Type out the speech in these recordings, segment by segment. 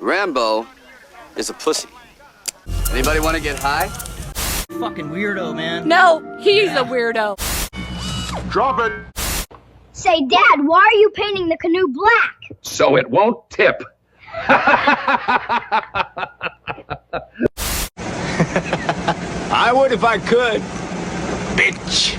Rambo is a pussy. Anybody want to get high? Fucking weirdo, man. No, he's a weirdo. Drop it! Say, Dad, why are you painting the canoe black? So it won't tip. I would if I could. Bitch.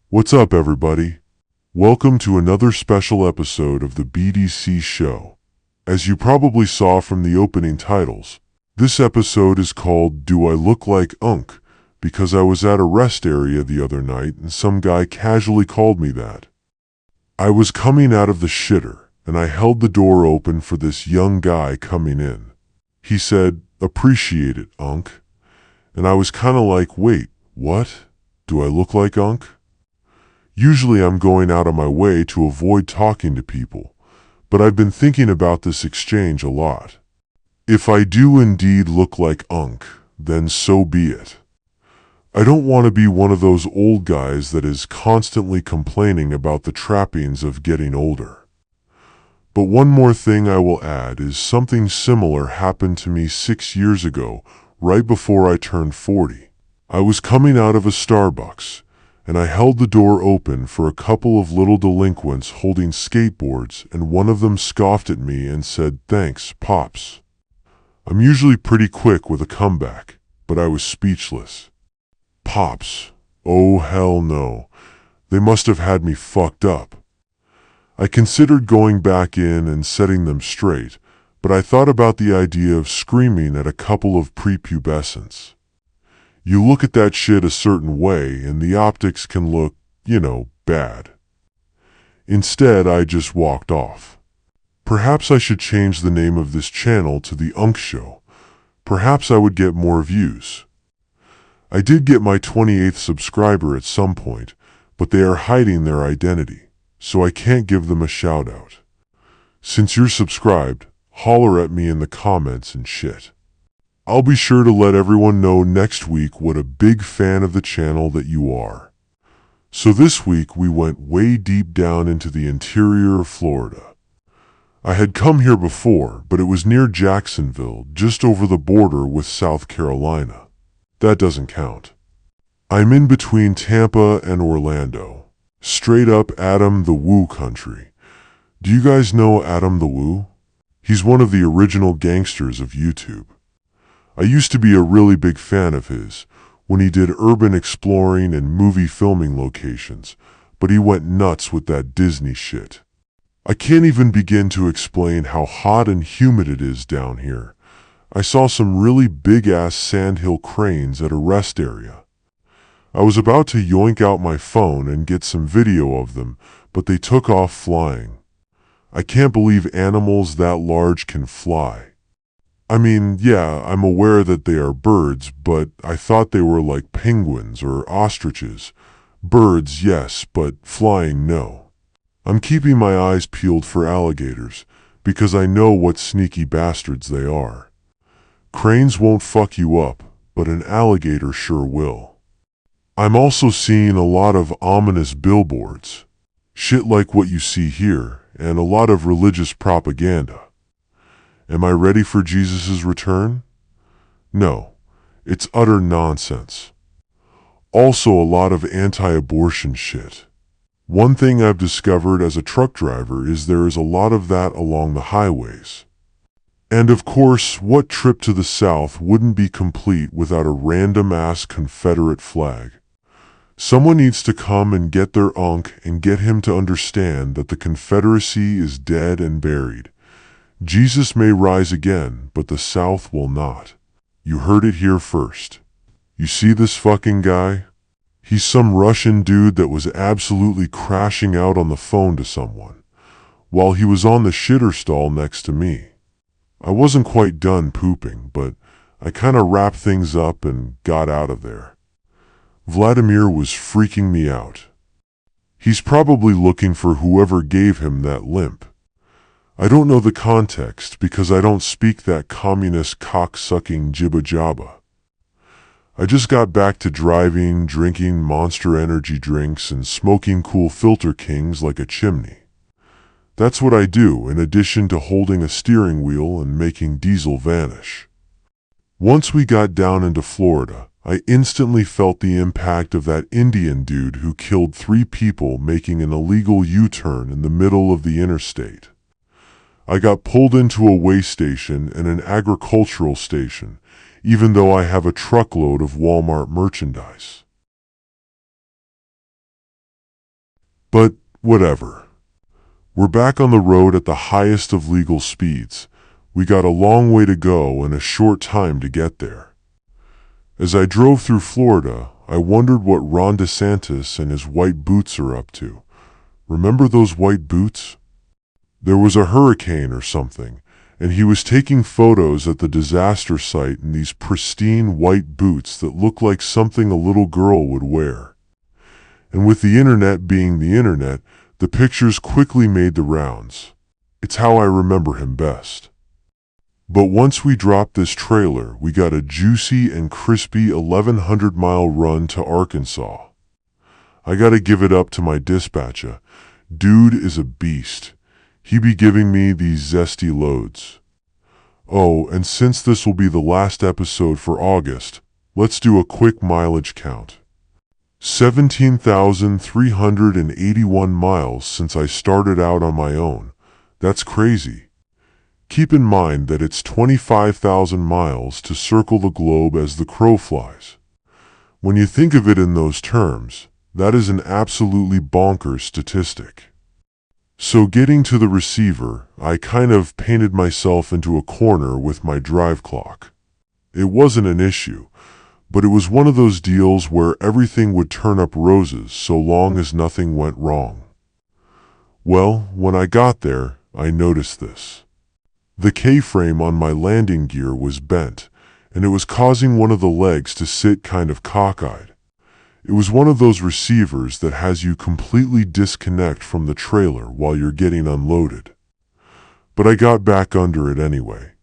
What's up, everybody? Welcome to another special episode of the BDC show. As you probably saw from the opening titles, this episode is called Do I Look Like Unc? Because I was at a rest area the other night and some guy casually called me that. I was coming out of the shitter and I held the door open for this young guy coming in. He said, "Appreciate it, Unc." And I was kinda like, wait, what? Do I look like Unc? Usually I'm going out of my way to avoid talking to people, but I've been thinking about this exchange a lot. If I do indeed look like Unc, then so be it. I don't want to be one of those old guys that is constantly complaining about the trappings of getting older. But one more thing I will add is something similar happened to me 6 years ago, right before I turned 40. I was coming out of a Starbucks, and I held the door open for a couple of little delinquents holding skateboards, and one of them scoffed at me and said, "Thanks, Pops." I'm usually pretty quick with a comeback, but I was speechless. Pops? Oh hell no. They must have had me fucked up. I considered going back in and setting them straight, but I thought about the idea of screaming at a couple of prepubescents. You look at that shit a certain way and the optics can look, bad. Instead, I just walked off. Perhaps I should change the name of this channel to The Unc Show. Perhaps I would get more views. I did get my 28th subscriber at some point, but they are hiding their identity, so I can't give them a shout out. Since you're subscribed, holler at me in the comments and shit. I'll be sure to let everyone know next week what a big fan of the channel that you are. So this week we went way deep down into the interior of Florida. I had come here before, but it was near Jacksonville, just over the border with South Carolina. That doesn't count. I'm in between Tampa and Orlando. Straight up Adam the Woo country. Do you guys know Adam the Woo? He's one of the original gangsters of YouTube. I used to be a really big fan of his when he did urban exploring and movie filming locations, but he went nuts with that Disney shit. I can't even begin to explain how hot and humid it is down here. I saw some really big-ass sandhill cranes at a rest area. I was about to yoink out my phone and get some video of them, but they took off flying. I can't believe animals that large can fly. I mean, yeah, I'm aware that they are birds, but I thought they were like penguins or ostriches. Birds, yes, but flying, no. I'm keeping my eyes peeled for alligators, because I know what sneaky bastards they are. Cranes won't fuck you up, but an alligator sure will. I'm also seeing a lot of ominous billboards. Shit like what you see here, and a lot of religious propaganda. Am I ready for Jesus' return? No, it's utter nonsense. Also a lot of anti-abortion shit. One thing I've discovered as a truck driver is there is a lot of that along the highways. And of course, what trip to the South wouldn't be complete without a random-ass Confederate flag? Someone needs to come and get their Unc and get him to understand that the Confederacy is dead and buried. Jesus may rise again, but the South will not. You heard it here first. You see this fucking guy? He's some Russian dude that was absolutely crashing out on the phone to someone, while he was on the shitter stall next to me. I wasn't quite done pooping, but I kinda wrapped things up and got out of there. Vladimir was freaking me out. He's probably looking for whoever gave him that limp. I don't know the context because I don't speak that communist cock-sucking jibba-jabba. I just got back to driving, drinking Monster Energy drinks, and smoking cool Filter Kings like a chimney. That's what I do, in addition to holding a steering wheel and making diesel vanish. Once we got down into Florida, I instantly felt the impact of that Indian dude who killed 3 people making an illegal U-turn in the middle of the interstate. I got pulled into a way station and an agricultural station, even though I have a truckload of Walmart merchandise. But whatever. We're back on the road at the highest of legal speeds. We got a long way to go and a short time to get there. As I drove through Florida, I wondered what Ron DeSantis and his white boots are up to. Remember those white boots? There was a hurricane or something, and he was taking photos at the disaster site in these pristine white boots that look like something a little girl would wear. And with the internet being the internet, the pictures quickly made the rounds. It's how I remember him best. But once we dropped this trailer, we got a juicy and crispy 1,100-mile run to Arkansas. I gotta give it up to my dispatcher. Dude is a beast. He be giving me these zesty loads. Oh, and since this will be the last episode for August, let's do a quick mileage count. 17,381 miles since I started out on my own. That's crazy. Keep in mind that it's 25,000 miles to circle the globe as the crow flies. When you think of it in those terms, that is an absolutely bonkers statistic. So getting to the receiver, I kind of painted myself into a corner with my drive clock. It wasn't an issue, but it was one of those deals where everything would turn up roses so long as nothing went wrong. Well, when I got there, I noticed this. The K-frame on my landing gear was bent, and it was causing one of the legs to sit kind of cockeyed. It was one of those receivers that has you completely disconnect from the trailer while you're getting unloaded. But I got back under it anyway.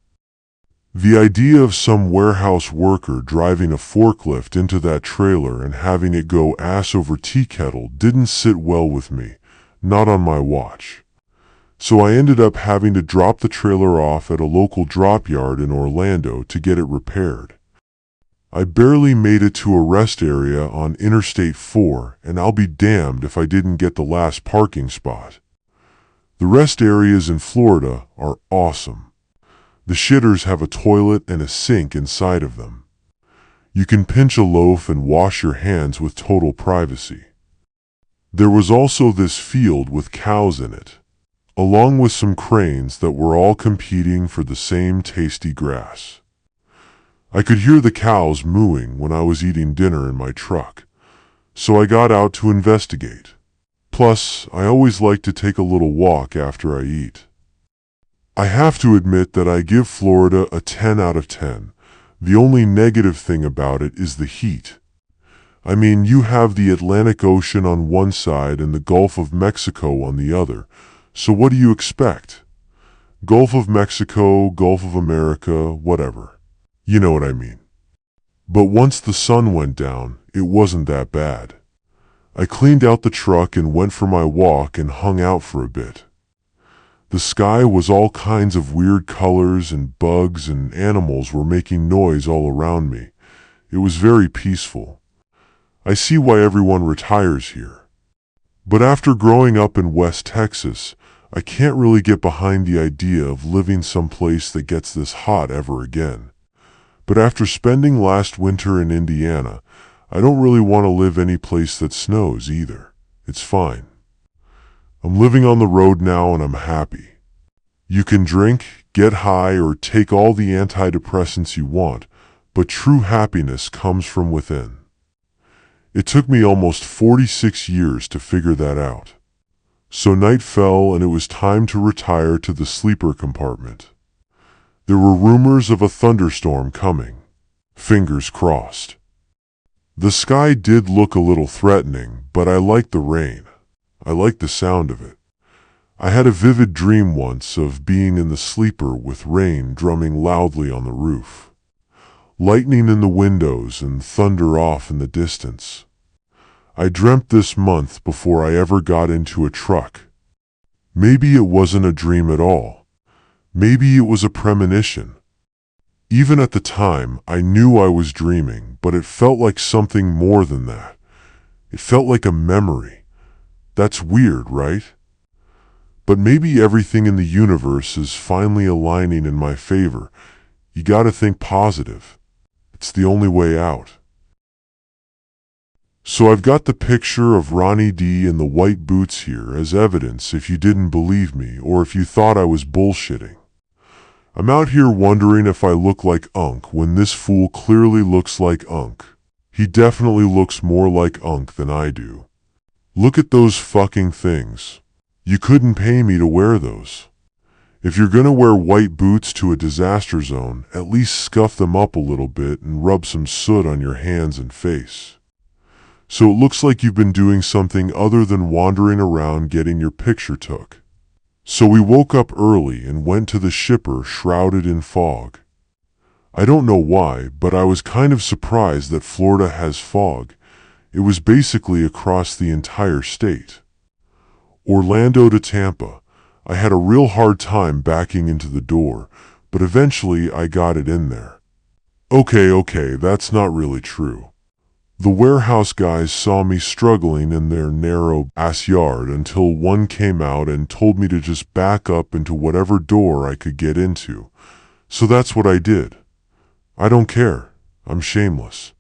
The idea of some warehouse worker driving a forklift into that trailer and having it go ass over tea kettle didn't sit well with me, not on my watch. So I ended up having to drop the trailer off at a local drop yard in Orlando to get it repaired. I barely made it to a rest area on Interstate 4, and I'll be damned if I didn't get the last parking spot. The rest areas in Florida are awesome. The shitters have a toilet and a sink inside of them. You can pinch a loaf and wash your hands with total privacy. There was also this field with cows in it, along with some cranes that were all competing for the same tasty grass. I could hear the cows mooing when I was eating dinner in my truck, so I got out to investigate. Plus, I always like to take a little walk after I eat. I have to admit that I give Florida a 10 out of 10. The only negative thing about it is the heat. I mean, you have the Atlantic Ocean on one side and the Gulf of Mexico on the other, so what do you expect? Gulf of Mexico, Gulf of America, whatever. You know what I mean. But once the sun went down, it wasn't that bad. I cleaned out the truck and went for my walk and hung out for a bit. The sky was all kinds of weird colors and bugs and animals were making noise all around me. It was very peaceful. I see why everyone retires here. But after growing up in West Texas, I can't really get behind the idea of living someplace that gets this hot ever again. But after spending last winter in Indiana, I don't really want to live any place that snows either. It's fine. I'm living on the road now and I'm happy. You can drink, get high, or take all the antidepressants you want, but true happiness comes from within. It took me almost 46 years to figure that out. So night fell and it was time to retire to the sleeper compartment. There were rumors of a thunderstorm coming. Fingers crossed. The sky did look a little threatening, but I liked the rain. I liked the sound of it. I had a vivid dream once of being in the sleeper with rain drumming loudly on the roof, lightning in the windows and thunder off in the distance. I dreamt this month before I ever got into a truck. Maybe it wasn't a dream at all. Maybe it was a premonition. Even at the time, I knew I was dreaming, but it felt like something more than that. It felt like a memory. That's weird, right? But maybe everything in the universe is finally aligning in my favor. You gotta think positive. It's the only way out. So I've got the picture of Ronnie D in the white boots here as evidence if you didn't believe me or if you thought I was bullshitting. I'm out here wondering if I look like Unc when this fool clearly looks like Unc. He definitely looks more like Unc than I do. Look at those fucking things. You couldn't pay me to wear those. If you're gonna wear white boots to a disaster zone, at least scuff them up a little bit and rub some soot on your hands and face. So it looks like you've been doing something other than wandering around getting your picture took. So we woke up early and went to the shipper shrouded in fog. I don't know why, but I was kind of surprised that Florida has fog. It was basically across the entire state. Orlando to Tampa. I had a real hard time backing into the door, but eventually I got it in there. Okay, that's not really true. The warehouse guys saw me struggling in their narrow-ass yard until one came out and told me to just back up into whatever door I could get into. So that's what I did. I don't care. I'm shameless.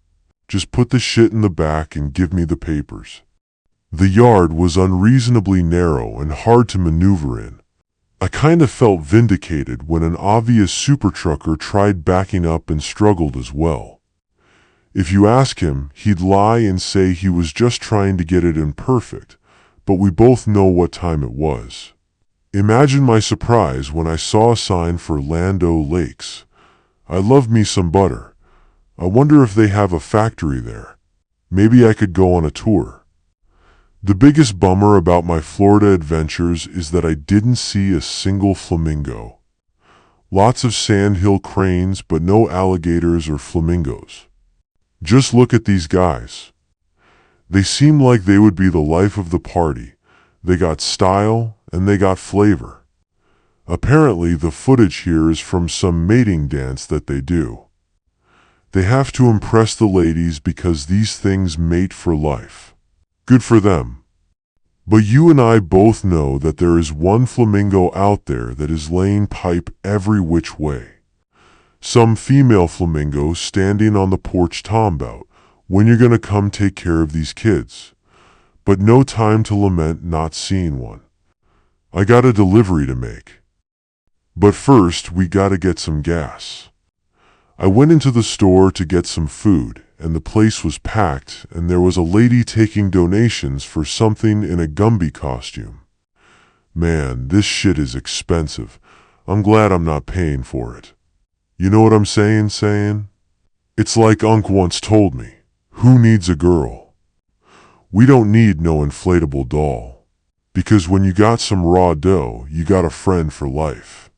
Just put the shit in the back and give me the papers. The yard was unreasonably narrow and hard to maneuver in. I kind of felt vindicated when an obvious super trucker tried backing up and struggled as well. If you ask him, he'd lie and say he was just trying to get it in perfect, but we both know what time it was. Imagine my surprise when I saw a sign for Land O'Lakes. I love me some butter. I wonder if they have a factory there. Maybe I could go on a tour. The biggest bummer about my Florida adventures is that I didn't see a single flamingo. Lots of sandhill cranes, but no alligators or flamingos. Just look at these guys. They seem like they would be the life of the party. They got style and they got flavor. Apparently the footage here is from some mating dance that they do. They have to impress the ladies because these things mate for life. Good for them. But you and I both know that there is one flamingo out there that is laying pipe every which way. Some female flamingo standing on the porch talking about when you're gonna come take care of these kids. But no time to lament not seeing one. I got a delivery to make. But first, we gotta get some gas. I went into the store to get some food, and the place was packed, and there was a lady taking donations for something in a Gumby costume. Man, this shit is expensive. I'm glad I'm not paying for it. You know what I'm saying? It's like Unc once told me, who needs a girl? We don't need no inflatable doll. Because when you got some raw dough, you got a friend for life.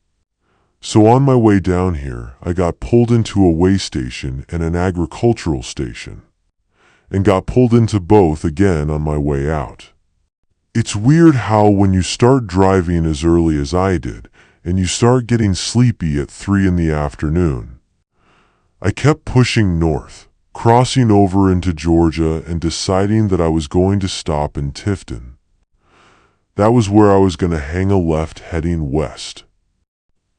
So on my way down here, I got pulled into a way station and an agricultural station. And got pulled into both again on my way out. It's weird how when you start driving as early as I did, and you start getting sleepy at 3 in the afternoon. I kept pushing north, crossing over into Georgia and deciding that I was going to stop in Tifton. That was where I was going to hang a left heading west.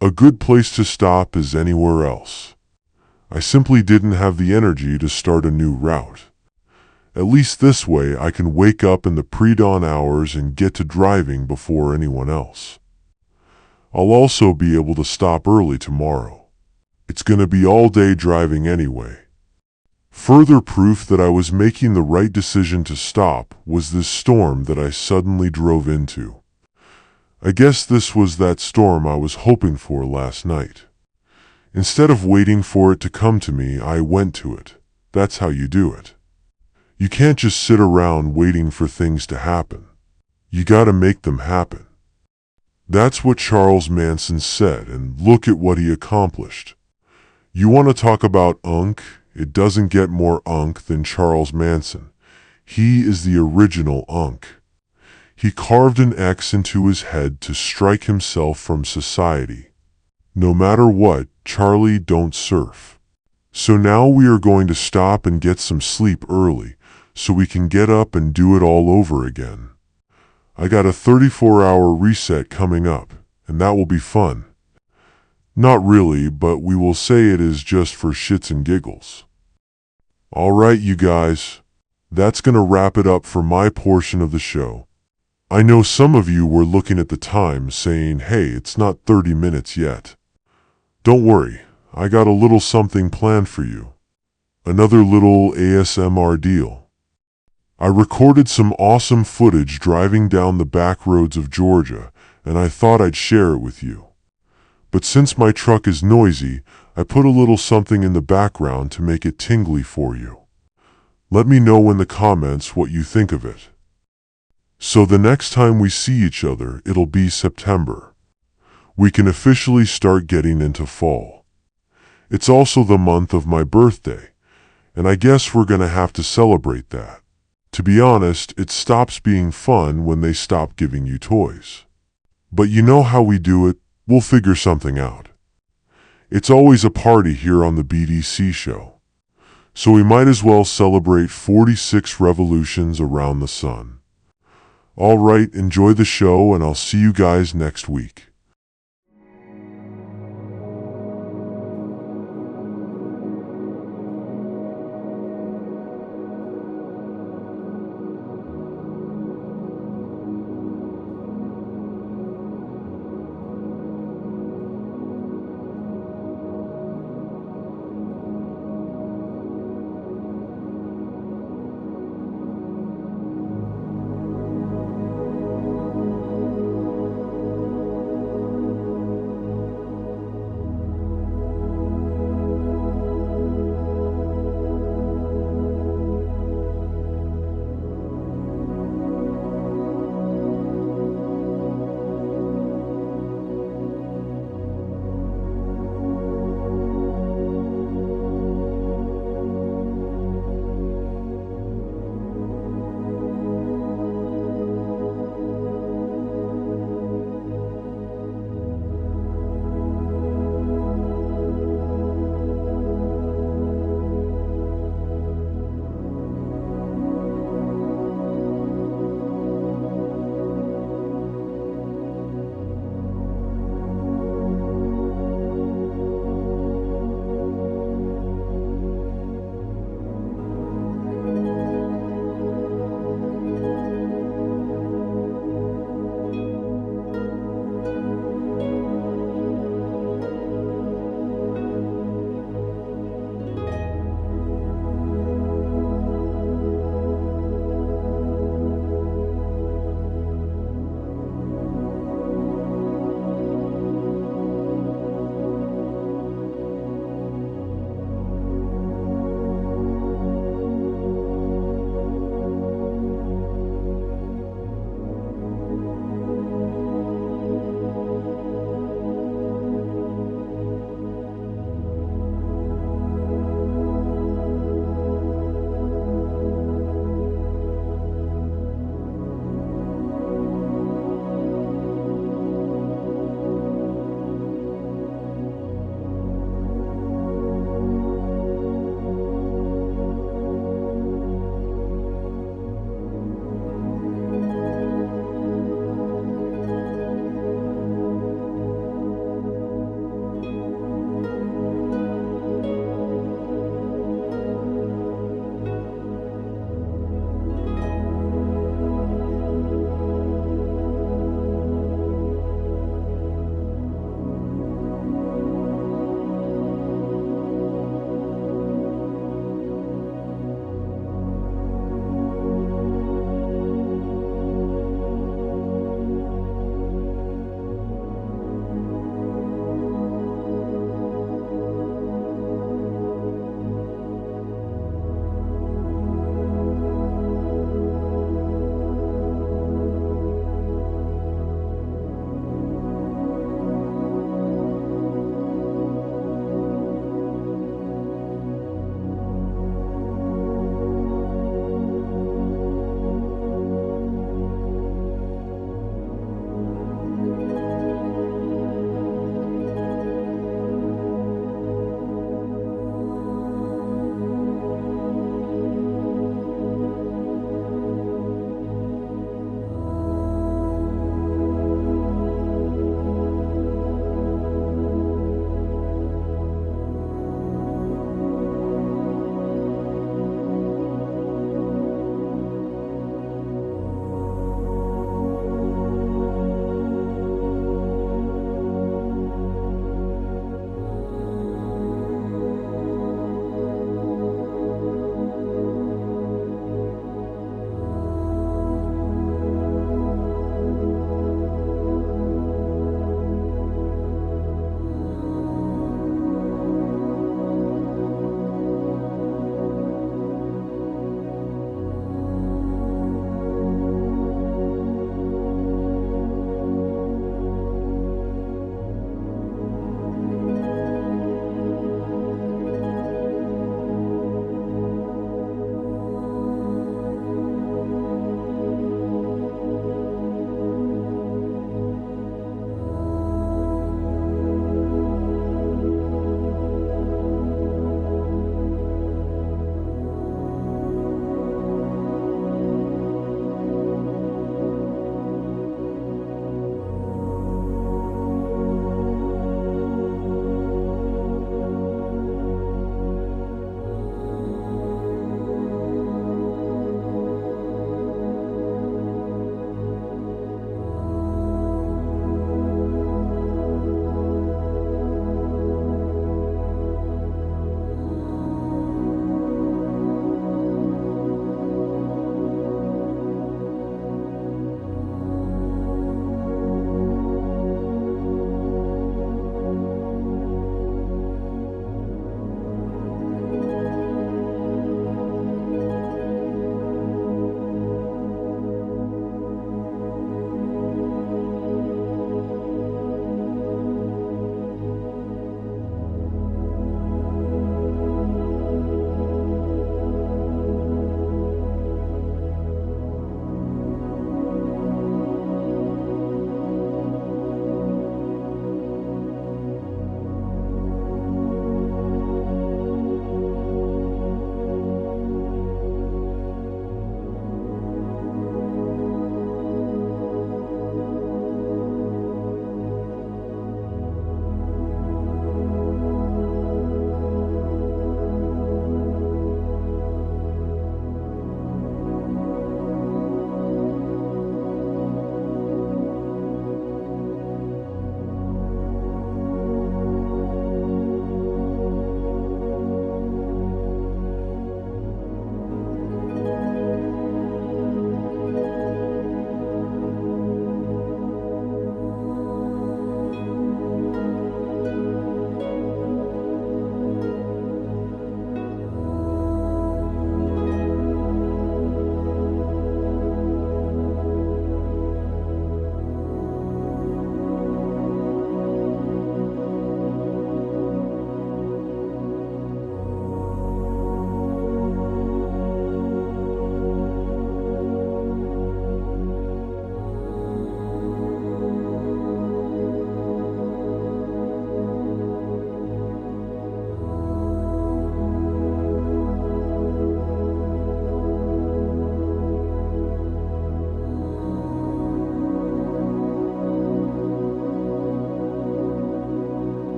A good place to stop is anywhere else. I simply didn't have the energy to start a new route. At least this way I can wake up in the pre-dawn hours and get to driving before anyone else. I'll also be able to stop early tomorrow. It's gonna be all day driving anyway. Further proof that I was making the right decision to stop was this storm that I suddenly drove into. I guess this was that storm I was hoping for last night. Instead of waiting for it to come to me, I went to it. That's how you do it. You can't just sit around waiting for things to happen. You gotta make them happen. That's what Charles Manson said, and look at what he accomplished. You want to talk about Unc? It doesn't get more Unc than Charles Manson. He is the original Unc. He carved an X into his head to strike himself from society. No matter what, Charlie don't surf. So now we are going to stop and get some sleep early, so we can get up and do it all over again. I got a 34-hour reset coming up, and that will be fun. Not really, but we will say it is just for shits and giggles. Alright, you guys. That's gonna wrap it up for my portion of the show. I know some of you were looking at the time saying, hey, it's not 30 minutes yet. Don't worry, I got a little something planned for you. Another little ASMR deal. I recorded some awesome footage driving down the back roads of Georgia, and I thought I'd share it with you. But since my truck is noisy, I put a little something in the background to make it tingly for you. Let me know in the comments what you think of it. So the next time we see each other, it'll be September. We can officially start getting into fall. It's also the month of my birthday, and I guess we're gonna have to celebrate that. To be honest, it stops being fun when they stop giving you toys. But you know how we do it, we'll figure something out. It's always a party here on the BDC show. So we might as well celebrate 46 revolutions around the sun. Alright, enjoy the show and I'll see you guys next week.